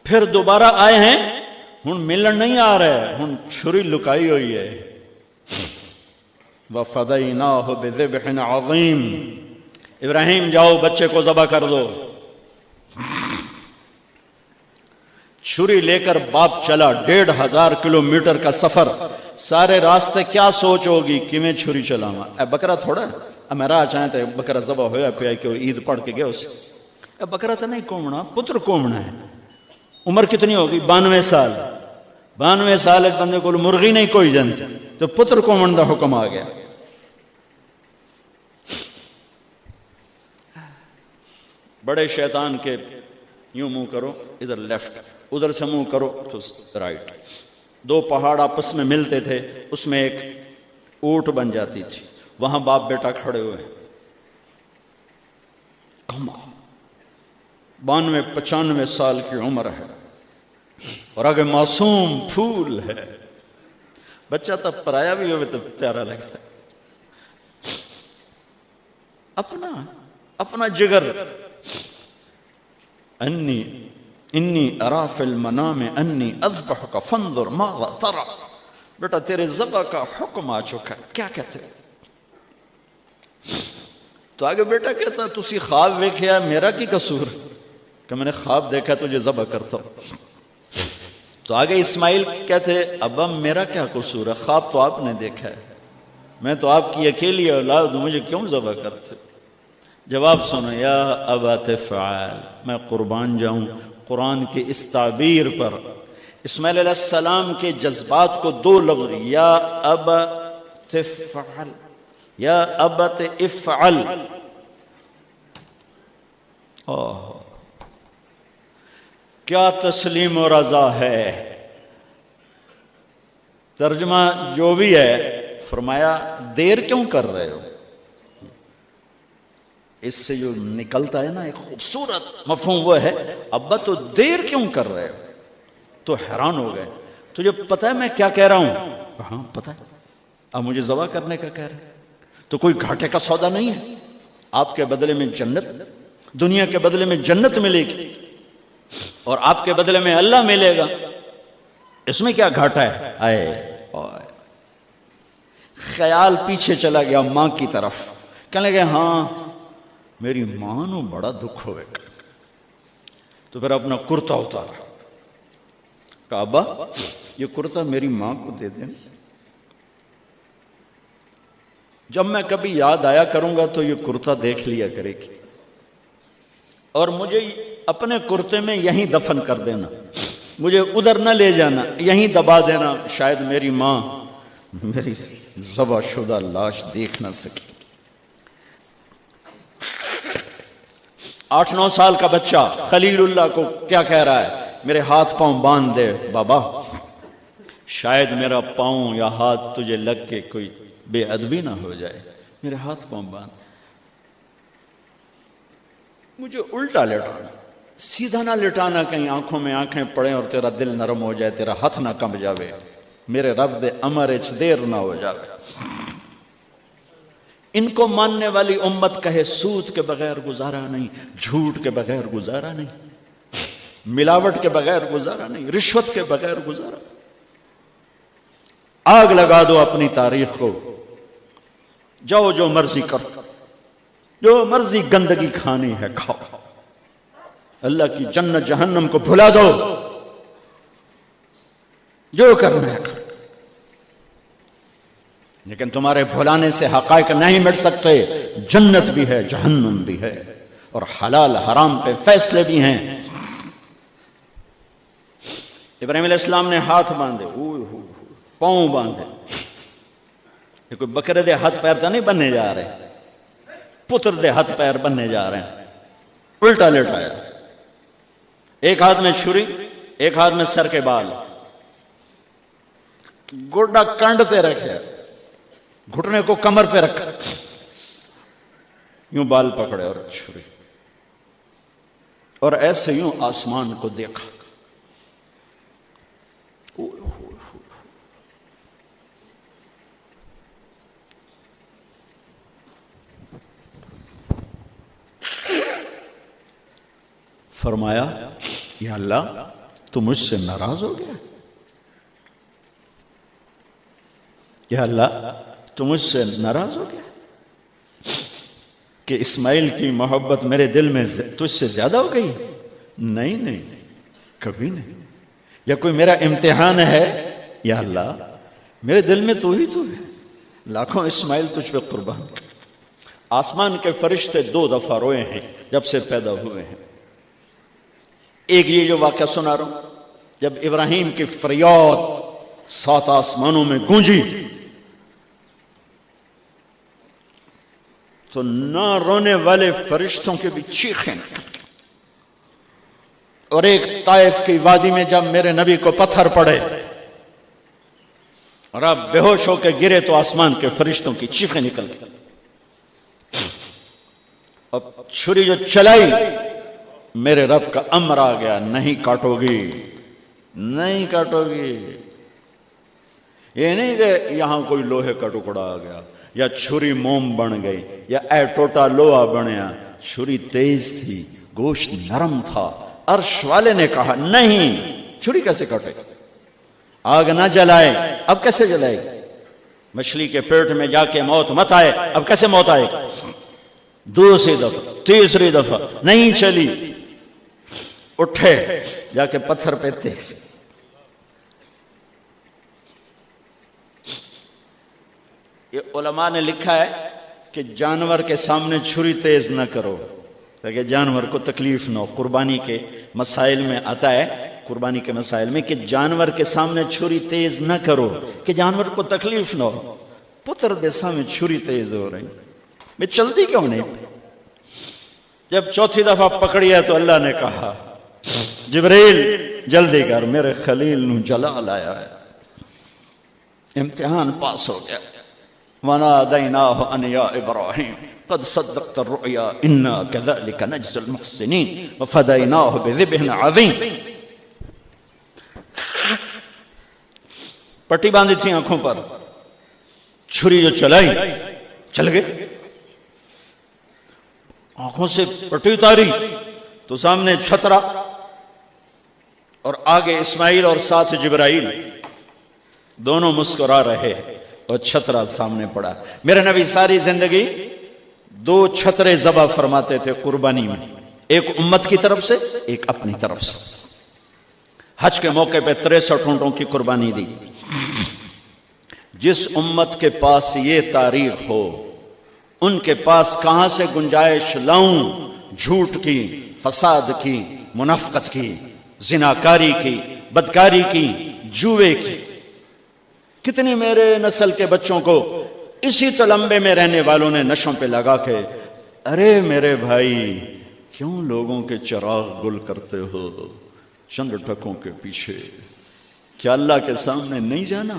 پھر دوبارہ آئے ہیں، ہن ملن نہیں آ رہے، ہن چھری لکائی ہوئی ہے. وَفَدَيْنَاهُ بِذِبْحٍ عَظِيمٍ، ابراہیم جاؤ بچے کو ذبح کر دو. چھری لے کر باپ چلا، 1500 کلومیٹر کا سفر. سارے راستے کیا سوچ ہوگی کہ میں چھری چلاواں، اے بکرا تھوڑا میں راہ چاہیں تے بکرا ذبح ہویا پیا کہ عید پڑھ کے گیا اس. اے بکرا تو نہیں کومنا، پتر کومنا ہے. عمر کتنی ہوگی؟ 92 سال. 92 سال ایک بندے کو مرغی نہیں کوئی جنت، تو پتر کومن دا حکم آ گیا. بڑے شیطان کے یوں منہ کرو ادھر لیفٹ، ادھر سے منہ کرو تو رائٹ. 2 پہاڑ آپس میں ملتے تھے، اس میں ایک اونٹ بن جاتی تھی. وہاں باپ بیٹا کھڑے ہوئے، 92-95 سال کی عمر ہے اور آگے معصوم پھول ہے. بچہ تب پرایا بھی ہوئے تو پیارا لگتا ہے. اپنا جگر. انی ارا فی المنام انی اذبحک فانظر ماذا ترى، بیٹا تیرے ذبح کا حکم آ چکا ہے، کیا کہتے ہیں؟ تو آگے بیٹا کہتا تسی خواب ویکھیا، میرا کی قصور کہ میں نے خواب دیکھا تجھے ذبح کرتا ہوں. تو آگے اسماعیل کہتے ابا میرا کیا قصور ہے، خواب تو آپ نے دیکھا ہے، میں تو آپ کی اکیلی اولاد ہوں، مجھے کیوں ذبح کرتے؟ جواب سنو، یا ابا تفعل، میں قربان جاؤں قرآن کی اس تعبیر پر. اسماعیل علیہ السلام کے جذبات کو 2 لفظ، یا ابا تفعل، یا ابت افعل. کیا تسلیم و رضا ہے. ترجمہ جو بھی ہے، فرمایا دیر کیوں کر رہے ہو. اس سے جو نکلتا ہے نا ایک خوبصورت مفہوم، وہ ہے ابا تو دیر کیوں کر رہے ہو. تو حیران ہو گئے، تجھے پتہ ہے میں کیا کہہ رہا ہوں؟ ہاں پتہ ہے. اب مجھے ذبح کرنے کا کہہ رہے، تو کوئی گھاٹے کا سودا نہیں ہے. آپ کے بدلے میں جنت، دنیا کے بدلے میں جنت ملے گی اور آپ کے بدلے میں اللہ ملے گا، اس میں کیا گھاٹا ہے. آئے خیال پیچھے چلا گیا ماں کی طرف. کہنے لگے ہاں میری ماں نو بڑا دکھ ہوئے گا. تو پھر اپنا کرتا اتارا، کہا ابا یہ کرتا میری ماں کو دے دیں، جب میں کبھی یاد آیا کروں گا تو یہ کرتا دیکھ لیا کرے گی، اور مجھے اپنے کرتے میں یہیں دفن کر دینا، مجھے ادھر نہ لے جانا، یہیں دبا دینا، شاید میری ماں میری ذبح شدہ لاش دیکھ نہ سکی. 8-9 سال کا بچہ خلیل اللہ کو کیا کہہ رہا ہے؟ میرے ہاتھ پاؤں باندھ دے بابا، شاید میرا پاؤں یا ہاتھ تجھے لگ کے کوئی بے ادبی نہ ہو جائے، میرے ہاتھ پاؤں باندھ. مجھے الٹا لٹانا، سیدھا نہ لٹانا، کہیں آنکھوں میں آنکھیں پڑیں اور تیرا دل نرم ہو جائے، تیرا ہاتھ نہ کمب جاوے، میرے رب دے امر اچ دیر نہ ہو جاوے. ان کو ماننے والی امت کہے سود کے بغیر گزارا نہیں، جھوٹ کے بغیر گزارا نہیں، ملاوٹ کے بغیر گزارا نہیں، رشوت کے بغیر گزارا. آگ لگا دو اپنی تاریخ کو، جاؤ جو مرضی کرو، جو مرضی گندگی کھانی ہے کھاؤ، اللہ کی جنت جہنم کو بھلا دو، جو کرنا ہے کرو، لیکن تمہارے بھلانے سے حقائق نہیں مٹ سکتے. جنت بھی ہے، جہنم بھی ہے، اور حلال حرام پہ فیصلے بھی ہیں. ابراہیم علیہ السلام نے ہاتھ باندھے، پاؤں باندھے. یہ کوئی بکرے دے ہاتھ پیر تو نہیں بننے جا رہے، پتر دے ہاتھ پیر بننے جا رہے ہیں. الٹا لٹایا، ایک ہاتھ میں چھری، ایک ہاتھ میں سر کے بال، گوڈا کنڈ پہ رکھے، گھٹنے کو کمر پہ رکھا، یوں بال پکڑے اور چھری، اور ایسے یوں آسمان کو دیکھا. فرمایا یا اللہ تو مجھ سے ناراض ہو گیا؟ یا اللہ تو مجھ سے ناراض ہو گیا کہ اسماعیل کی محبت میرے دل میں تجھ سے زیادہ ہو گئی؟ نہیں نہیں، کبھی نہیں۔ یا کوئی میرا امتحان ہے؟ یا اللہ میرے دل میں تو ہی تو ہے، لاکھوں اسماعیل تجھ پہ قربان۔ آسمان کے فرشتے 2 دفعہ روئے ہیں جب سے پیدا ہوئے ہیں۔ ایک یہ جو واقعہ سنا رہا ہوں، جب ابراہیم کی فریاد 7 آسمانوں میں گونجی تو نہ رونے والے فرشتوں کے بھی چیخیں نکل گئی۔ اور ایک طائف کی وادی میں جب میرے نبی کو پتھر پڑے اور آپ بے ہوش ہو کے گرے تو آسمان کے فرشتوں کی چیخیں نکل گئی۔ اب چھری جو چلائی، میرے رب کا امر آ گیا، نہیں کاٹو گی، نہیں کاٹو گی۔ یہ نہیں کہ یہاں کوئی لوہے کا ٹکڑا آ گیا یا چھری موم بن گئی یا اے ٹوٹا لوہا بنیا، چھری تیز تھی، گوشت نرم تھا۔ عرش والے نے کہا نہیں، چھری کیسے کاٹے؟ آگ نہ جلائے، اب کیسے جلائے گی؟ مچھلی کے پیٹ میں جا کے موت مت آئے، اب کیسے موت آئے گی؟ دوسری دفعہ، تیسری دفعہ نہیں چلی، اٹھے جا کے پتھر پہ تیز۔ یہ علماء نے لکھا ہے کہ جانور کے سامنے چھری تیز نہ کرو تاکہ جانور کو تکلیف نہ ہو۔ قربانی کے مسائل میں آتا ہے، قربانی کے مسائل میں، کہ جانور کے سامنے چھری تیز نہ کرو کہ جانور کو تکلیف نہ ہو۔ پتر دے سامنے چھری تیز ہو رہی، میں چلتی کیوں نہیں؟ جب چوتھی دفعہ پکڑی ہے تو اللہ نے کہا جبریل جلدی کر، میرے خلیل نو جلا لایا ہے۔ امتحان پاس ہو گیا۔ وَنَادَيْنَاهُ أَنْ يَا إِبْرَاهِيمُ قَدْ صَدَّقْتَ الرُّؤْيَا إِنَّا كَذَلِكَ نَجْزِي الْمُحْسِنِينَ وَفَدَيْنَاهُ بِذِبْحٍ عَظِيمٍ۔ پٹی باندھی تھی آنکھوں پر، چھری جو چلائی چل گئے، آنکھوں سے پٹی اتاری تو سامنے چھترا اور آگے اسماعیل اور ساتھ جبرائیل، دونوں مسکرا رہے اور چھترا سامنے پڑا۔ میرے نبی ساری زندگی 2 چھترے ذبح فرماتے تھے قربانی میں، ایک امت کی طرف سے، ایک اپنی طرف سے۔ حج کے موقع پہ 63 اونٹوں کی قربانی دی۔ جس امت کے پاس یہ تاریخ ہو، ان کے پاس کہاں سے گنجائش لاؤں جھوٹ کی، فساد کی، منافقت کی، زناکاری کی، بدکاری کی، جوے کی۔ کتنی میرے نسل کے بچوں کو اسی تلمبے میں رہنے والوں نے نشوں پہ لگا کے، ارے میرے بھائی کیوں لوگوں کے چراغ گل کرتے ہو چند ٹکوں کے پیچھے؟ کیا اللہ کے سامنے نہیں جانا؟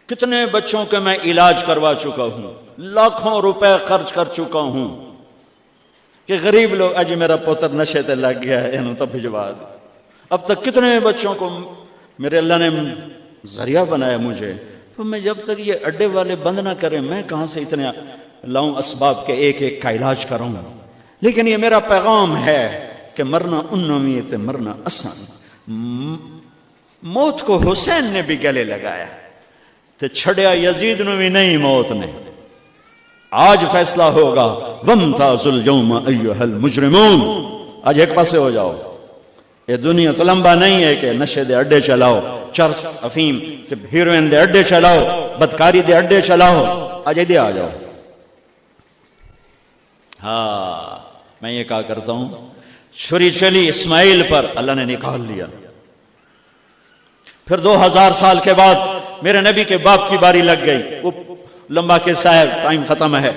کتنے بچوں کے میں علاج کروا چکا ہوں، لاکھوں روپے خرچ کر چکا ہوں کہ غریب لوگ اج میرا پوتر نشے تے لگ گیا ہے انہوں تو بھجوا دو۔ اب تک کتنے بچوں کو میرے اللہ نے ذریعہ بنایا مجھے، تو میں جب تک یہ اڈے والے بند نہ کریں میں کہاں سے اتنے لاؤں اسباب کے ایک ایک کا علاج کروں۔ لیکن یہ میرا پیغام ہے کہ مرنا انویت مرنا آسان۔ موت کو حسین نے بھی گلے لگایا تو چھڑیا یزید نو بھی نہیں موت نے۔ آج فیصلہ ہوگا وَامْتَازُوا الْيَوْمَ أَيُّهَا الْمُجْرِمُونَ۔ آج ایک پاسے ہو جاؤ، یہ دنیا تو لمبا نہیں ہے کہ نشے دے اڈے چلاؤ، چرس افیم ہیروئن دے اڈے چلاؤ، بدکاری دے اڈے چلاؤ، آج ادھر آ جاؤ۔ ہاں میں یہ کہا کرتا ہوں، چھری چلی اسماعیل پر، اللہ نے نکال لیا۔ پھر 2000 سال کے بعد میرے نبی کے باپ کی باری لگ گئی، وہ لمبا کے صاحب ٹائم ختم ہے،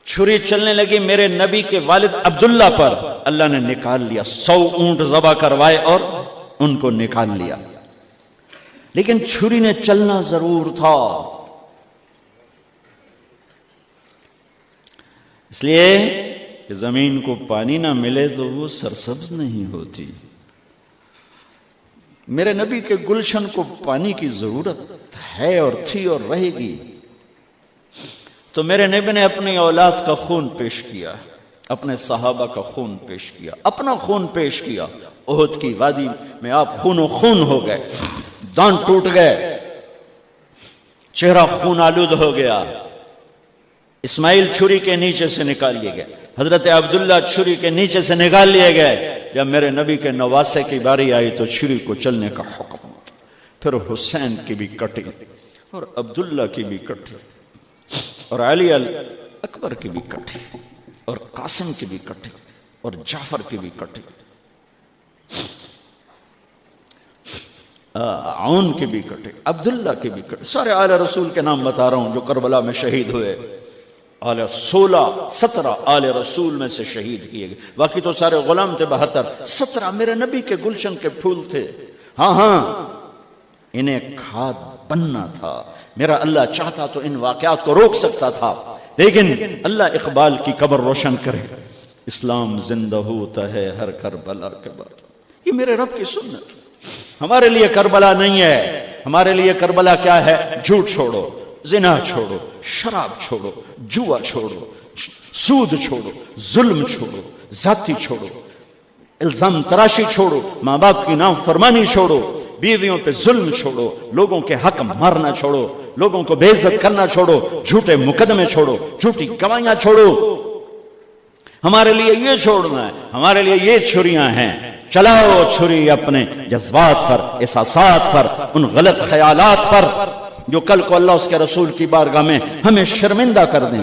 چھری چلنے لگی میرے نبی کے والد عبداللہ پر، اللہ نے نکال لیا۔ 100 اونٹ ذبح کروائے اور ان کو نکال لیا، لیکن چھری نے چلنا ضرور تھا۔ اس لیے کہ زمین کو پانی نہ ملے تو وہ سرسبز نہیں ہوتی۔ میرے نبی کے گلشن کو پانی کی ضرورت ہے اور تھی اور رہے گی، تو میرے نبی نے اپنی اولاد کا خون پیش کیا، اپنے صحابہ کا خون پیش کیا، اپنا خون پیش کیا. احد کی وادی میں آپ خون و خون ہو گئے، دان ٹوٹ گئے، چہرہ خون آلود ہو گیا. اسماعیل چھری کے نیچے سے نکال لیے گئے، حضرت عبداللہ چھری کے نیچے سے نکال لیے گئے. جب میرے نبی کے نواسے کی باری آئی تو چھری کو چلنے کا حکم. پھر حسین کی بھی کٹی اور عبداللہ کی بھی کٹی اور علی اکبر کی بھی کٹی اور قاسم کی بھی کٹی اور جعفر کی بھی کٹی، عون کی بھی کٹی، عبداللہ کی بھی کٹی. سارے آل رسول کے نام بتا رہا ہوں جو کربلا میں شہید ہوئے. 17 آل رسول میں سے شہید کیے گئے، باقی تو سارے غلام تھے. 17 میرے نبی کے گلشن کے پھول تھے. ہاں انہیں کھاد بننا تھا. میرا اللہ چاہتا تو ان واقعات کو روک سکتا تھا، لیکن اللہ اقبال کی قبر روشن کرے. اسلام زندہ ہوتا ہے ہر کربلا کے بعد. یہ میرے رب کی سنت. ہمارے لیے کربلا نہیں ہے. ہمارے لیے کربلا کیا ہے؟ جھوٹ چھوڑو، زنا چھوڑو، شراب چھوڑو، جوا چھوڑو، سود چھوڑو، ظلم چھوڑو، ذاتی چھوڑو، الزام تراشی چھوڑو، ماں باپ کی نافرمانی چھوڑو، بیویوں پہ ظلم چھوڑو، لوگوں کے حق مارنا چھوڑو، لوگوں کو بے عزت کرنا چھوڑو، جھوٹے مقدمے چھوڑو، جھوٹی گواہیاں چھوڑو. ہمارے لیے یہ چھوڑنا ہے. ہمارے لیے یہ چھریاں ہیں. چلاؤ چھری اپنے جذبات پر، احساسات پر، ان غلط خیالات پر جو کل کو اللہ اس کے رسول کی بارگاہ میں ہمیں شرمندہ کر دیں.